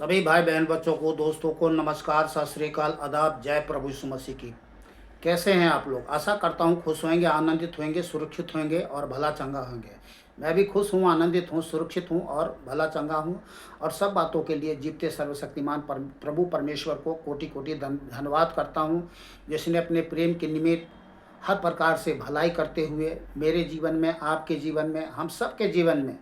सभी भाई बहन बच्चों को दोस्तों को नमस्कार, सत श्री अकाल, आदाब, जय प्रभु यीशु मसीह की। कैसे हैं आप लोग? आशा करता हूं खुश होंगे, आनंदित होंगे, सुरक्षित होंगे और भला चंगा होंगे। मैं भी खुश हूं, आनंदित हूं, सुरक्षित हूं और भला चंगा हूं। और सब बातों के लिए जीवते सर्वशक्तिमान प्रभु परमेश्वर को कोटि कोटि धन्यवाद करता हूं, जिसने अपने प्रेम के निमित्त हर प्रकार से भलाई करते हुए मेरे जीवन में, आपके जीवन में, हम सबके जीवन में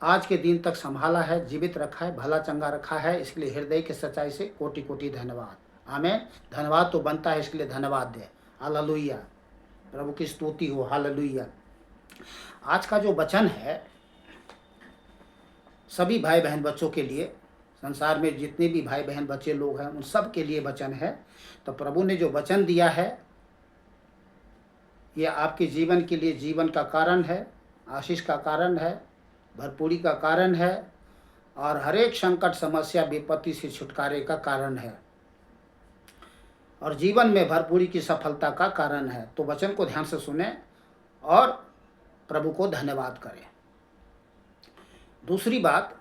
आज के दिन तक संभाला है, जीवित रखा है, भला चंगा रखा है। इसके लिए हृदय की सच्चाई से कोटि कोटि धन्यवाद। आमेन। धन्यवाद तो बनता है, इसके लिए धन्यवाद दे। हालेलुया, प्रभु की स्तुति हो। हालेलुया। आज का जो वचन है सभी भाई बहन बच्चों के लिए, संसार में जितने भी भाई बहन बच्चे लोग हैं उन सब के लिए वचन है। तो प्रभु ने जो वचन दिया है ये आपके जीवन के लिए जीवन का कारण है, आशीष का कारण है, भरपूरी का कारण है और हर एक संकट, समस्या, विपत्ति से छुटकारे का कारण है और जीवन में भरपूरी की सफलता का कारण है। तो वचन को ध्यान से सुने और प्रभु को धन्यवाद करें। दूसरी बात,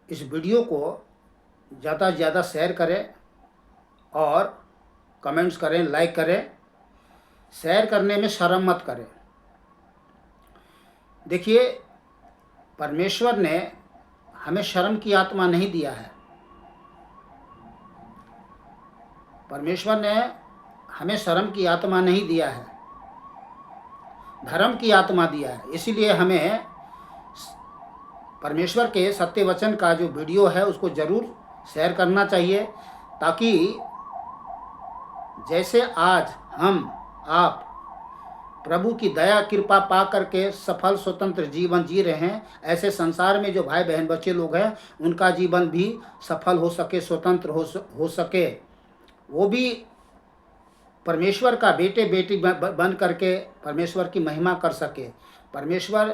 इस वीडियो को ज़्यादा से ज़्यादा शेयर करें और कमेंट्स करें, लाइक करें। शेयर करने में शर्म मत करें। देखिए, परमेश्वर ने हमें शर्म की आत्मा नहीं दिया है। परमेश्वर ने हमें शर्म की आत्मा नहीं दिया है, धर्म की आत्मा दिया है। इसीलिए हमें परमेश्वर के सत्य वचन का जो वीडियो है उसको ज़रूर शेयर करना चाहिए, ताकि जैसे आज हम आप प्रभु की दया कृपा पा करके सफल स्वतंत्र जीवन जी रहे हैं, ऐसे संसार में जो भाई बहन बच्चे लोग हैं उनका जीवन भी सफल हो सके, स्वतंत्र हो सके, वो भी परमेश्वर का बेटे बेटी बन करके परमेश्वर की महिमा कर सके। परमेश्वर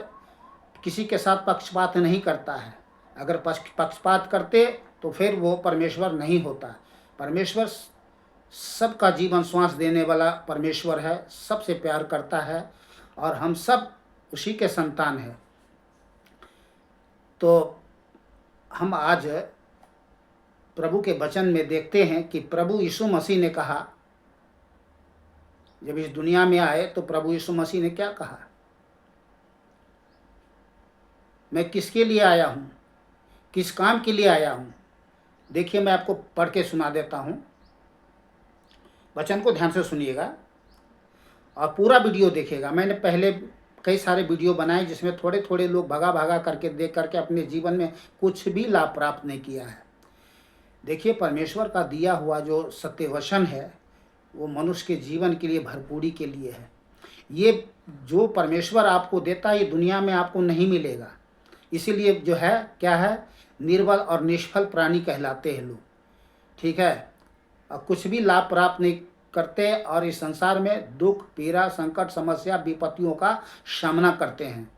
किसी के साथ पक्षपात नहीं करता है। अगर पक्षपात करते तो फिर वो परमेश्वर नहीं होता। परमेश्वर सबका जीवन श्वास देने वाला परमेश्वर है, सबसे प्यार करता है और हम सब उसी के संतान हैं। तो हम आज प्रभु के वचन में देखते हैं कि प्रभु यीशु मसीह ने कहा, जब इस दुनिया में आए तो प्रभु यीशु मसीह ने क्या कहा? मैं किसके लिए आया हूँ, किस काम के लिए आया हूँ? देखिए, मैं आपको पढ़ के सुना देता हूँ। वचन को ध्यान से सुनिएगा और पूरा वीडियो देखिएगा। मैंने पहले कई सारे वीडियो बनाए जिसमें थोड़े थोड़े लोग भगा भगा करके देख करके अपने जीवन में कुछ भी लाभ प्राप्त नहीं किया है। देखिए, परमेश्वर का दिया हुआ जो सत्य वचन है वो मनुष्य के जीवन के लिए, भरपूरी के लिए है। ये जो परमेश्वर आपको देता है ये दुनिया में आपको नहीं मिलेगा। इसीलिए जो है क्या है, निर्बल और निष्फल प्राणी कहलाते हैं लोग, ठीक है, और कुछ भी लाभ प्राप्त नहीं करते और इस संसार में दुख, पीड़ा, संकट, समस्या, विपत्तियों का सामना करते हैं।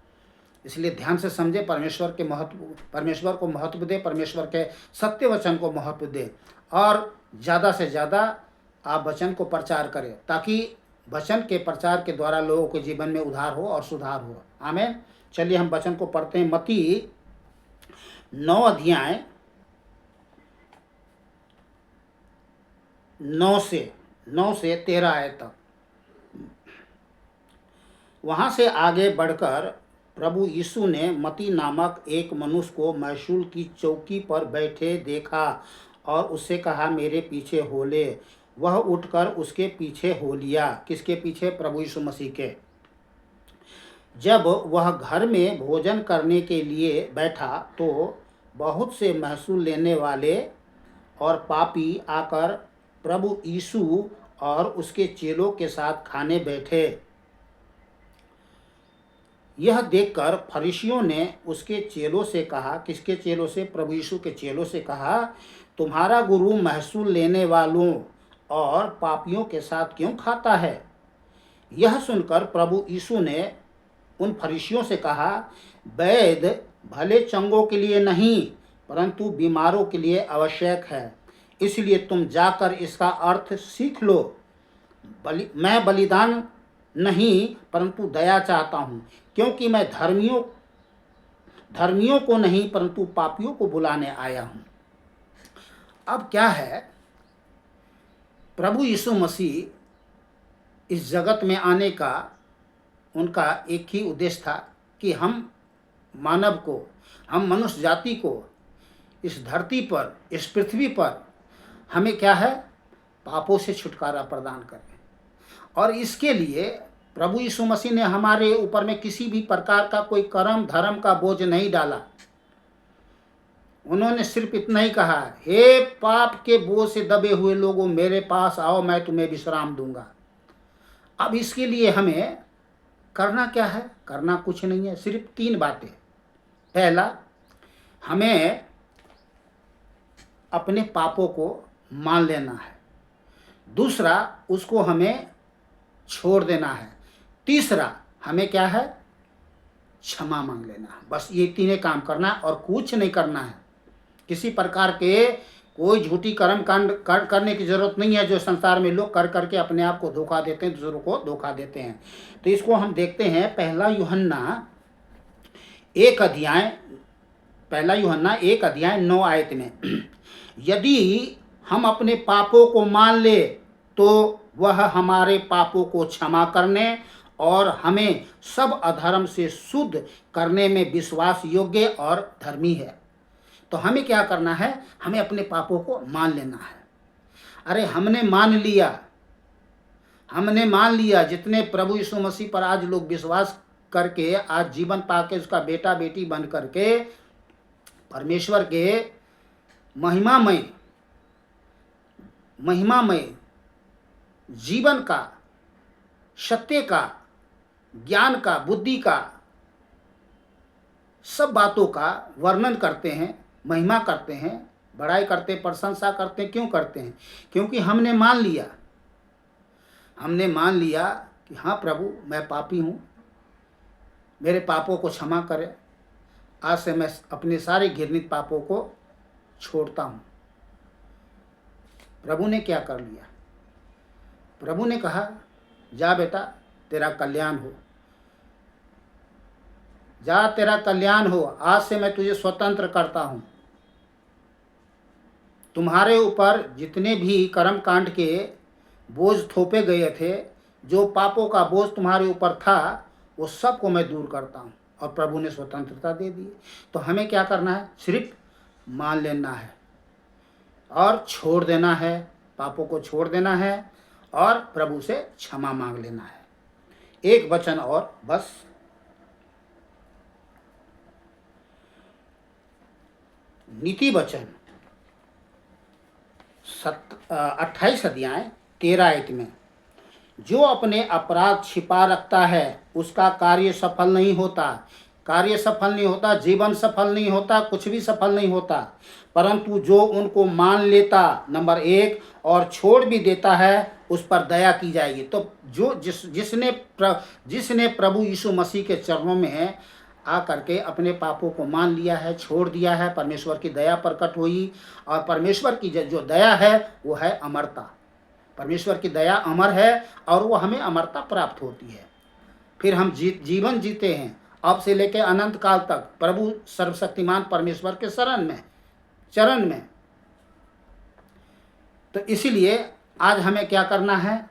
इसलिए ध्यान से समझे, परमेश्वर को महत्व दे, परमेश्वर के सत्य वचन को महत्व दे और ज़्यादा से ज़्यादा आप वचन को प्रचार करें, ताकि वचन के प्रचार के द्वारा लोगों के जीवन में उद्धार हो और सुधार हो। आमीन। चलिए हम वचन को पढ़ते हैं। मत्ती 9 अध्याय 9 से 13 आयत तक। वहाँ से आगे बढ़कर प्रभु यीशु ने मत्ती नामक एक मनुष्य को महसूल की चौकी पर बैठे देखा और उससे कहा, मेरे पीछे हो ले। वह उठकर उसके पीछे हो लिया। किसके पीछे? प्रभु यीशु मसीह के। जब वह घर में भोजन करने के लिए बैठा तो बहुत से महसूल लेने वाले और पापी आकर प्रभु यीशु और उसके चेलों के साथ खाने बैठे। यह देखकर फरीसियों ने उसके चेलों से कहा, किसके चेलों से? प्रभु यीशु के चेलों से कहा, तुम्हारा गुरु महसूल लेने वालों और पापियों के साथ क्यों खाता है? यह सुनकर प्रभु यीशु ने उन फरीसियों से कहा, वैद्य भले चंगों के लिए नहीं परंतु बीमारों के लिए आवश्यक है। इसलिए तुम जाकर इसका अर्थ सीख लो। मैं बलिदान नहीं परंतु दया चाहता हूँ, क्योंकि मैं धर्मियों धर्मियों को नहीं परंतु पापियों को बुलाने आया हूँ। अब क्या है, प्रभु यीशु मसीह इस जगत में आने का उनका एक ही उद्देश्य था कि हम मानव को, हम मनुष्य जाति को इस धरती पर, इस पृथ्वी पर हमें क्या है, पापों से छुटकारा प्रदान करें। और इसके लिए प्रभु यीशु मसीह ने हमारे ऊपर में किसी भी प्रकार का कोई कर्म धर्म का बोझ नहीं डाला। उन्होंने सिर्फ इतना ही कहा, हे पाप के बोझ से दबे हुए लोगों, मेरे पास आओ, मैं तुम्हें विश्राम दूंगा। अब इसके लिए हमें करना क्या है? करना कुछ नहीं है, सिर्फ 3 बातें। पहला, हमें अपने पापों को मान लेना है। दूसरा, उसको हमें छोड़ देना है। तीसरा, हमें क्या है, क्षमा मांग लेना है। बस ये 3 काम करना है और कुछ नहीं करना है। किसी प्रकार के कोई झूठी कर्म कांड करने की जरूरत नहीं है, जो संसार में लोग कर करके अपने आप को धोखा देते हैं, दूसरों को धोखा देते हैं। तो इसको हम देखते हैं पहला यूहन्ना 1 अध्याय 9 आयत में, यदि हम अपने पापों को मान ले तो वह हमारे पापों को क्षमा करने और हमें सब अधर्म से शुद्ध करने में विश्वास योग्य और धर्मी है। तो हमें क्या करना है? हमें अपने पापों को मान लेना है। अरे हमने मान लिया। जितने प्रभु यीशु मसीह पर आज लोग विश्वास करके आज जीवन पाके उसका बेटा बेटी बन करके परमेश्वर के महिमामय जीवन का, सत्य का, ज्ञान का, बुद्धि का, सब बातों का वर्णन करते हैं, महिमा करते हैं, बड़ाई करते हैं, प्रशंसा करते हैं। क्यों करते हैं? क्योंकि हमने मान लिया कि हाँ प्रभु, मैं पापी हूँ, मेरे पापों को क्षमा करें। आज से मैं अपने सारे घृणित पापों को छोड़ता हूँ। प्रभु ने क्या कर लिया? प्रभु ने कहा, जा बेटा, तेरा कल्याण हो, जा, तेरा कल्याण हो, आज से मैं तुझे स्वतंत्र करता हूँ। तुम्हारे ऊपर जितने भी कर्म कांड के बोझ थोपे गए थे, जो पापों का बोझ तुम्हारे ऊपर था, वो सब को मैं दूर करता हूँ। और प्रभु ने स्वतंत्रता दे दी। तो हमें क्या करना है? सिर्फ मान लेना है और छोड़ देना है, पापों को छोड़ देना है और प्रभु से क्षमा मांग लेना है। एक वचन और बस, नीति वचन 28 अध्याय 13 आयत में, जो अपने अपराध छिपा रखता है उसका कार्य सफल नहीं होता, जीवन सफल नहीं होता, कुछ भी सफल नहीं होता। परंतु जो उनको मान लेता, नंबर 1, और छोड़ भी देता है, उस पर दया की जाएगी। तो जिसने प्रभु यीशु मसीह के चरणों में आ करके अपने पापों को मान लिया है, छोड़ दिया है, परमेश्वर की दया प्रकट हुई। और परमेश्वर की जो दया है वो है अमरता। परमेश्वर की दया अमर है और वो हमें अमरता प्राप्त होती है। फिर हम जीवन जीते हैं अब से लेकर अनंत काल तक प्रभु सर्वशक्तिमान परमेश्वर के चरण में। तो इसीलिए आज हमें क्या करना है?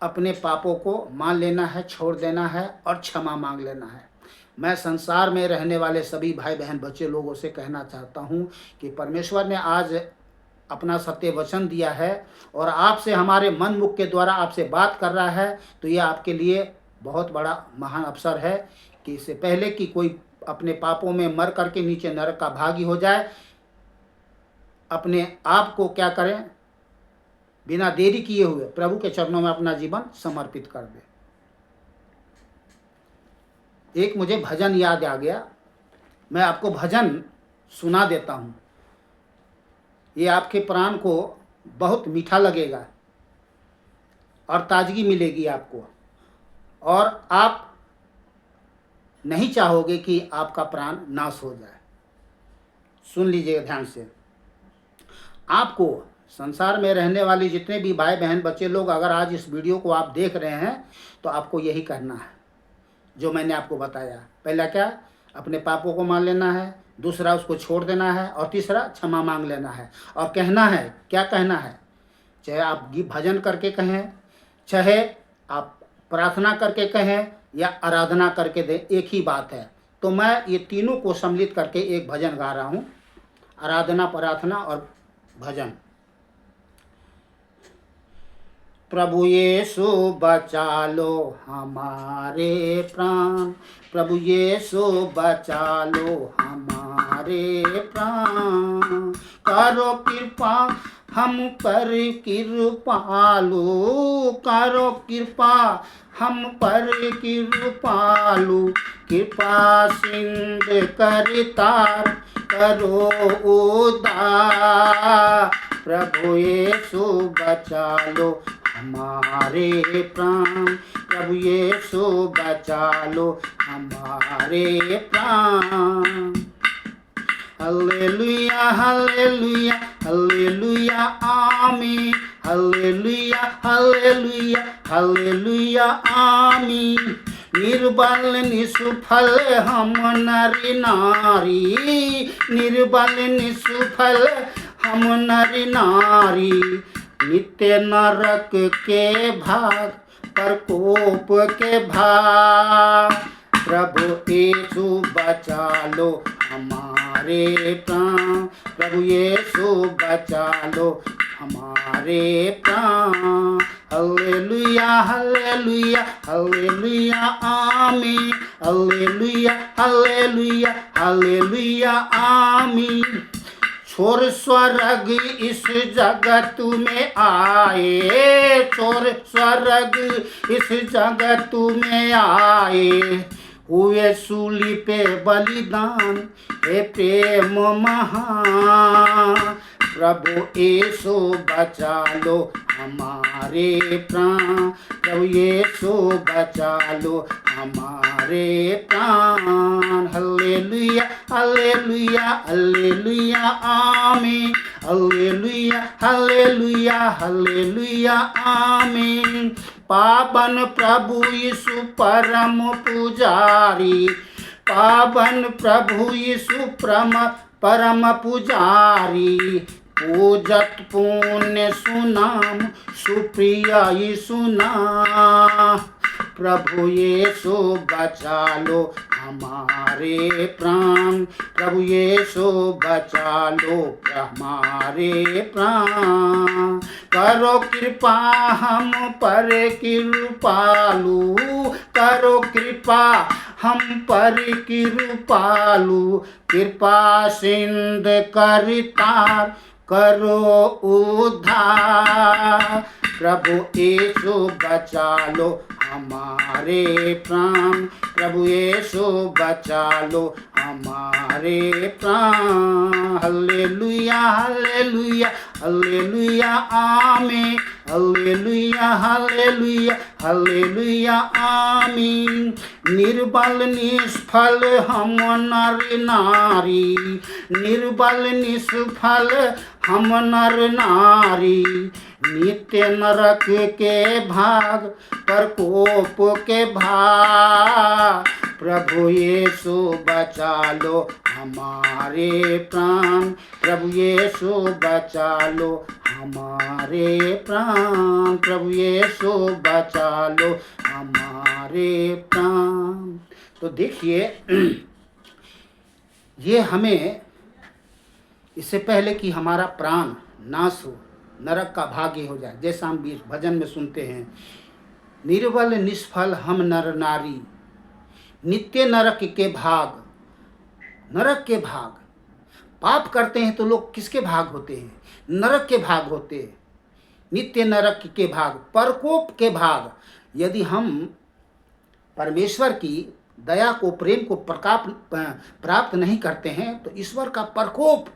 अपने पापों को मान लेना है, छोड़ देना है और क्षमा मांग लेना है। मैं संसार में रहने वाले सभी भाई बहन बच्चे लोगों से कहना चाहता हूँ कि परमेश्वर ने आज अपना सत्य वचन दिया है और आपसे, हमारे मन मुख के द्वारा आपसे बात कर रहा है। तो ये आपके लिए बहुत बड़ा महान अवसर है कि इससे पहले कि कोई अपने पापों में मर करके नीचे नरक का भागी हो जाए, अपने आप को क्या करें? बिना देरी किए हुए प्रभु के चरणों में अपना जीवन समर्पित कर दे। एक मुझे भजन याद आ गया, मैं आपको भजन सुना देता हूँ। ये आपके प्राण को बहुत मीठा लगेगा और ताजगी मिलेगी आपको, और आप नहीं चाहोगे कि आपका प्राण नाश हो जाए। सुन लीजिएगा ध्यान से। आपको संसार में रहने वाले जितने भी भाई बहन बच्चे लोग, अगर आज इस वीडियो को आप देख रहे हैं तो आपको यही करना है जो मैंने आपको बताया। पहला क्या? अपने पापों को मान लेना है, दूसरा उसको छोड़ देना है, और तीसरा क्षमा मांग लेना है। और कहना है, क्या कहना है, चाहे आप भजन करके कहें, चाहे आप प्रार्थना करके कहें, या आराधना करके दें, एक ही बात है। तो मैं ये तीनों को सम्मिलित करके एक भजन गा रहा हूँ, आराधना, प्रार्थना और भजन। प्रभु यीशु बचा लो हमारे प्राण, प्रभु यीशु बचा लो हमारे प्राण, करो कृपा हम पर कृपालु, करो कृपा हम पर कृपालु, कृपा सिंध करतार करो उद्धार, प्रभु यीशु बचा लो हमारे प्राण, प्रभु यीशु बचा लो हमारे प्राण। हालेलुया हालेलुया हालेलुया आमीन, हालेलुया हालेलुया हालेलुया आमीन। निर्बल निष्फल हम नर नारी, निर्बल निष्फल हम नर नारी, नित्य नरक के भाग, प्रकोप के भाग, प्रभु यीशु बचा लो हमारे प्राण, प्रभु यीशु बचा लो हमारे प्राण। हालेलुया हालेलुया हालेलुया आमीन, हालेलुया हालेलुया हालेलुया आमीन। छोर स्वर्ग इस जगत में आए, छोर स्वर्ग इस जगत में आए, हुए सूली पे बलिदान, हे प्रेम महान, प्रभु यीशु बचा लो हमारे प्राण, प्रभु यीशु बचा लो हमारे प्राण। हालेलुया हालेलुया हालेलुया आमीन, हालेलुया हालेलुया हालेलुया आमीन। पावन प्रभु यीशु परम पुजारी, पावन प्रभु यीशु परम पुजारी, पूजत पुण्य सुनाम सुप्रिय यीशु नाम, प्रभु यीशु बचा लो हमारे प्राण, प्रभु यीशु बचा लो हमारे प्राण, करो कृपा हम पर कृपालु, करो कृपा हम पर कृपालु, कृपा सिंध करतार करो उद्धार, प्रभु यीशु बचा लो हमारे प्राण, प्रभु यीशु बचा लो हमारे प्राण। हालेलुया हालेलुया हालेलुया आमीन, हालेलुया हालेलुया हालेलुया आमीन। निर्बल निष्फल हम नर नारी, निर्बल निष्फल हम नर नारी, नित्य नरक के भाग, प्रकोप के भाग, प्रभु यीशु बचा लो हमारे प्राण, प्रभु यीशु बचा लो हमारे प्राण, प्रभु यीशु बचा लो हमारे प्राण। तो देखिए, ये हमें इससे पहले कि हमारा प्राण नाश हो, नरक का भाग्य हो जाए, जैसा हम भजन में सुनते हैं, निर्बल निष्फल हम नर नारी, नित्य नरक के भाग, नरक के भाग। पाप करते हैं तो लोग किसके भाग होते हैं? नरक के भाग होते हैं, नित्य नरक के भाग, प्रकोप के भाग। यदि हम परमेश्वर की दया को, प्रेम को प्राप्त नहीं करते हैं तो ईश्वर का प्रकोप,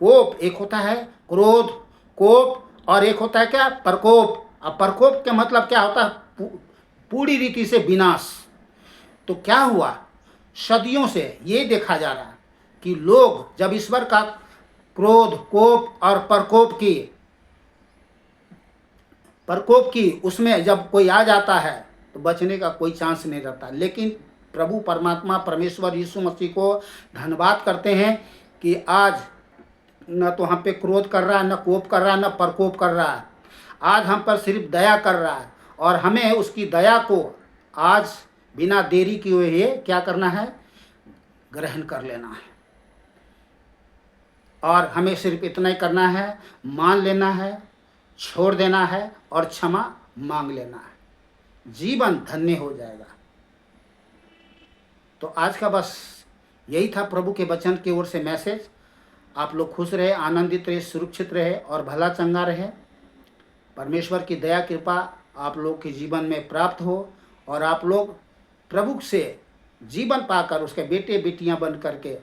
कोप एक होता है क्रोध, कोप, और एक होता है क्या? प्रकोप। अब प्रकोप के मतलब क्या होता है? पूरी रीति से विनाश। तो क्या हुआ, सदियों से ये देखा जा रहा कि लोग जब ईश्वर का क्रोध, कोप और प्रकोप की उसमें जब कोई आ जाता है तो बचने का कोई चांस नहीं रहता। लेकिन प्रभु परमात्मा परमेश्वर यीशु मसीह को धन्यवाद करते हैं कि आज न तो हम पे क्रोध कर रहा है, न कोप कर रहा है, न प्रकोप कर रहा है। आज हम पर सिर्फ दया कर रहा है और हमें उसकी दया को आज बिना देरी किए हुए क्या करना है, ग्रहण कर लेना है। और हमें सिर्फ इतना ही करना है, मान लेना है, छोड़ देना है और क्षमा मांग लेना है। जीवन धन्य हो जाएगा। तो आज का बस यही था प्रभु के वचन की ओर से मैसेज। आप लोग खुश रहे, आनंदित रहे, सुरक्षित रहे और भला चंगा रहे। परमेश्वर की दया कृपा आप लोग के जीवन में प्राप्त हो और आप लोग प्रभु से जीवन पाकर उसके बेटे बेटियां बन करके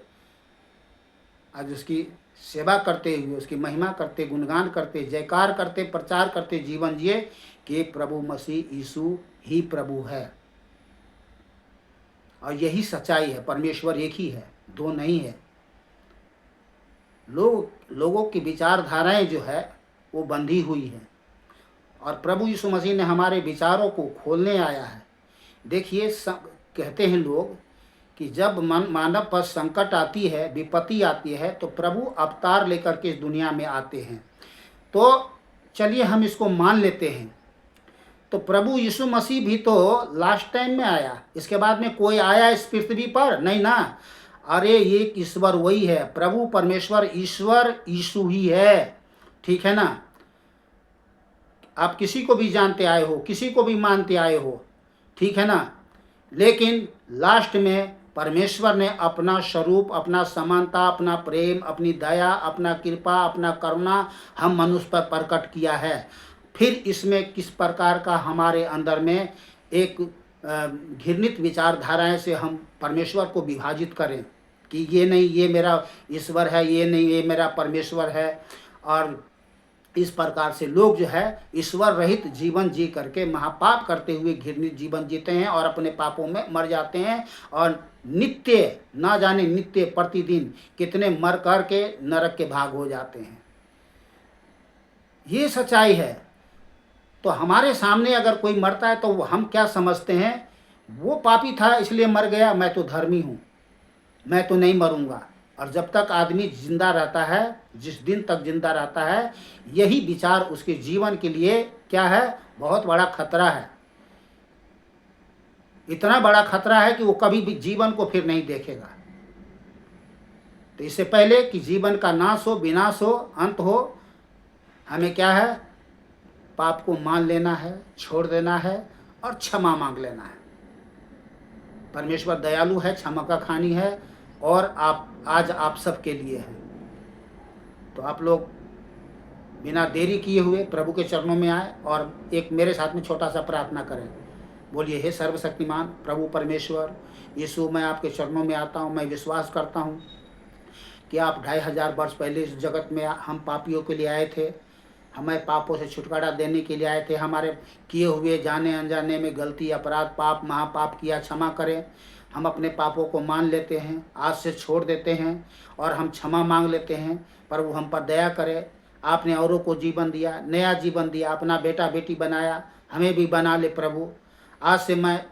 आज उसकी सेवा करते हुए, उसकी महिमा करते, गुणगान करते, जयकार करते, प्रचार करते जीवन जिए कि प्रभु मसीह यीशु ही प्रभु है। और यही सच्चाई है। परमेश्वर एक ही है, दो नहीं है। लोगों की विचारधाराएं जो है वो बंधी हुई है और प्रभु यीशु मसीह ने हमारे विचारों को खोलने आया है। देखिए, कहते हैं लोग कि जब मानव पर संकट आती है, विपत्ति आती है, तो प्रभु अवतार लेकर के इस दुनिया में आते हैं। तो चलिए हम इसको मान लेते हैं। तो प्रभु यीशु मसीह भी तो लास्ट टाइम में आया, इसके बाद में कोई आया इस पृथ्वी पर नहीं ना। अरे एक ईश्वर वही है, प्रभु परमेश्वर ईश्वर यीशु ही है। ठीक है ना। आप किसी को भी जानते आए हो, किसी को भी मानते आए हो, ठीक है ना। लेकिन लास्ट में परमेश्वर ने अपना स्वरूप, अपना समानता, अपना प्रेम, अपनी दया, अपना कृपा, अपना करुणा हम मनुष्य पर प्रकट किया है। फिर इसमें किस प्रकार का हमारे अंदर में एक घृणित विचारधाराएं से हम परमेश्वर को विभाजित करें कि ये नहीं ये मेरा ईश्वर है, ये नहीं ये मेरा परमेश्वर है। और इस प्रकार से लोग जो है ईश्वर रहित जीवन जी करके महापाप करते हुए घृणित जीवन जीते हैं और अपने पापों में मर जाते हैं और नित्य ना जाने नित्य प्रतिदिन कितने मर कर के नरक के भाग हो जाते हैं। ये सच्चाई है। तो हमारे सामने अगर कोई मरता है तो हम क्या समझते हैं, वो पापी था इसलिए मर गया, मैं तो धर्मी हूँ, मैं तो नहीं मरूंगा। और जब तक आदमी जिंदा रहता है, जिस दिन तक जिंदा रहता है, यही विचार उसके जीवन के लिए क्या है, बहुत बड़ा खतरा है। इतना बड़ा खतरा है कि वो कभी भी जीवन को फिर नहीं देखेगा। तो इससे पहले कि जीवन का नाश हो, विनाश हो, अंत हो, हमें क्या है, पाप को मान लेना है, छोड़ देना है और क्षमा मांग लेना है। परमेश्वर दयालु है, क्षमा का खानी है और आज आप सबके लिए है। तो आप लोग बिना देरी किए हुए प्रभु के चरणों में आए और एक मेरे साथ में छोटा सा प्रार्थना करें। बोलिए, हे सर्वशक्तिमान प्रभु परमेश्वर यीशु, मैं आपके चरणों में आता हूँ। मैं विश्वास करता हूँ कि आप 2500 वर्ष पहले इस जगत में हम पापियों के लिए आए थे, हमें पापों से छुटकारा देने के लिए आए थे। हमारे किए हुए जाने अनजाने में गलती, अपराध, पाप, महापाप किया, क्षमा करें। हम अपने पापों को मान लेते हैं, आज से छोड़ देते हैं और हम क्षमा मांग लेते हैं। प्रभु हम पर दया करें। आपने औरों को जीवन दिया, नया जीवन दिया, अपना बेटा बेटी बनाया, हमें भी बना ले प्रभु। आज से मैं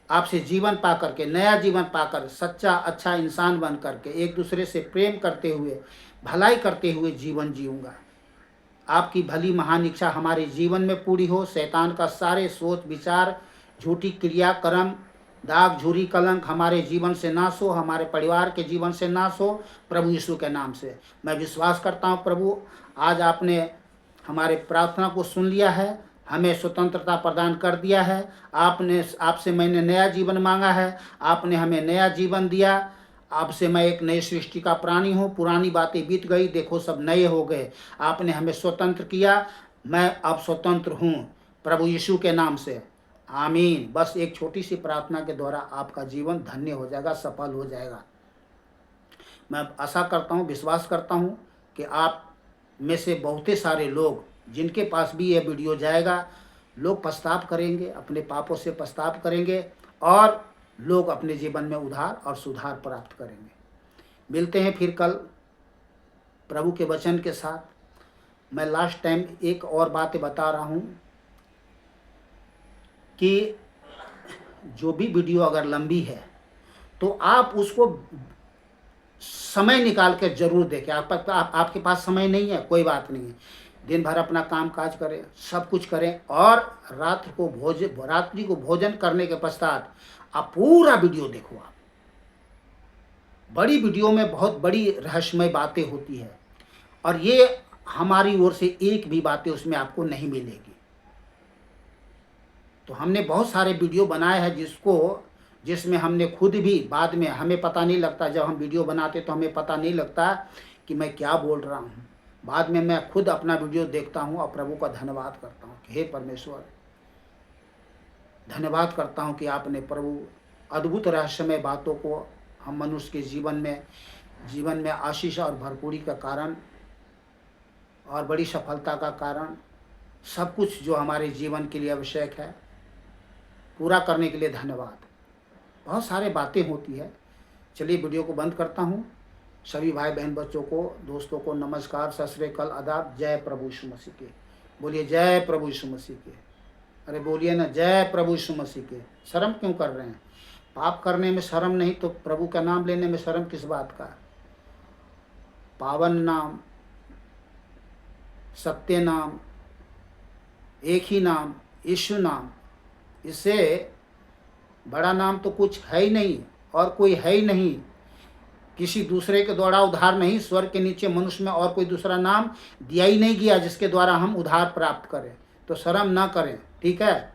आपसे जीवन पा करके, नया जीवन पाकर, सच्चा अच्छा इंसान बन करके, एक दूसरे से प्रेम करते हुए, भलाई करते हुए जीवन जीऊँगा। आपकी भली महान इच्छा हमारे जीवन में पूरी हो। शैतान का सारे सोच विचार, झूठी क्रिया कर्म, दाग झूरी कलंक हमारे जीवन से नाश हो, हमारे परिवार के जीवन से नाश हो, प्रभु यीशु के नाम से मैं विश्वास करता हूँ। प्रभु आज आपने हमारे प्रार्थना को सुन लिया है, हमें स्वतंत्रता प्रदान कर दिया है। आपसे मैंने नया जीवन मांगा है, आपने हमें नया जीवन दिया। आपसे मैं एक नई सृष्टि का प्राणी हूँ, पुरानी बातें बीत गई, देखो सब नए हो गए। आपने हमें स्वतंत्र किया, मैं अब स्वतंत्र हूँ प्रभु यीशु के नाम से, आमीन। बस एक छोटी सी प्रार्थना के द्वारा आपका जीवन धन्य हो जाएगा, सफल हो जाएगा। मैं आशा करता हूँ, विश्वास करता हूँ कि आप में से बहुते सारे लोग जिनके पास भी ये वीडियो जाएगा, लोग पछताव करेंगे, अपने पापों से पछताव करेंगे और लोग अपने जीवन में उद्धार और सुधार प्राप्त करेंगे। मिलते हैं फिर कल प्रभु के वचन के साथ। मैं लास्ट टाइम एक और बात बता रहा हूँ कि जो भी वीडियो अगर लंबी है तो आप उसको समय निकाल के जरूर देखें। आपके पास समय नहीं है, कोई बात नहीं है, दिन भर अपना काम काज करें, सब कुछ करें, और रात्रि को भोजन करने के पश्चात आप पूरा वीडियो देखो। आप बड़ी वीडियो में बहुत बड़ी रहस्यमय बातें होती है, और ये हमारी ओर से एक भी बातें उसमें आपको नहीं मिलेगी। तो हमने बहुत सारे वीडियो बनाए हैं जिसमें हमने खुद भी, बाद में हमें पता नहीं लगता, जब हम वीडियो बनाते तो हमें पता नहीं लगता कि मैं क्या बोल रहा हूँ। बाद में मैं खुद अपना वीडियो देखता हूँ और प्रभु का धन्यवाद करता हूँ कि हे परमेश्वर, धन्यवाद करता हूँ कि आपने प्रभु अद्भुत रहस्यमय बातों को हम मनुष्य के जीवन में आशीष और भरपूरी का कारण और बड़ी सफलता का कारण, सब कुछ जो हमारे जीवन के लिए आवश्यक है पूरा करने के लिए धन्यवाद। बहुत सारे बातें होती है। चलिए वीडियो को बंद करता हूँ। सभी भाई बहन बच्चों को, दोस्तों को नमस्कार, सत श्री अकाल, आदाब। जय प्रभु यीशु मसीह के। बोलिए जय प्रभु यीशु मसीह के। अरे बोलिए ना, जय प्रभु यीशु मसीह के। शर्म क्यों कर रहे हैं? पाप करने में शर्म नहीं तो प्रभु का नाम लेने में शर्म किस बात का? पावन नाम, सत्य नाम, एक ही नाम, यीशु नाम, इससे बड़ा नाम तो कुछ है ही नहीं, और कोई है ही नहीं। किसी दूसरे के द्वारा उद्धार नहीं, स्वर्ग के नीचे मनुष्य में और कोई दूसरा नाम दिया ही नहीं गया जिसके द्वारा हम उद्धार प्राप्त करें। तो शर्म ना करें, ठीक है।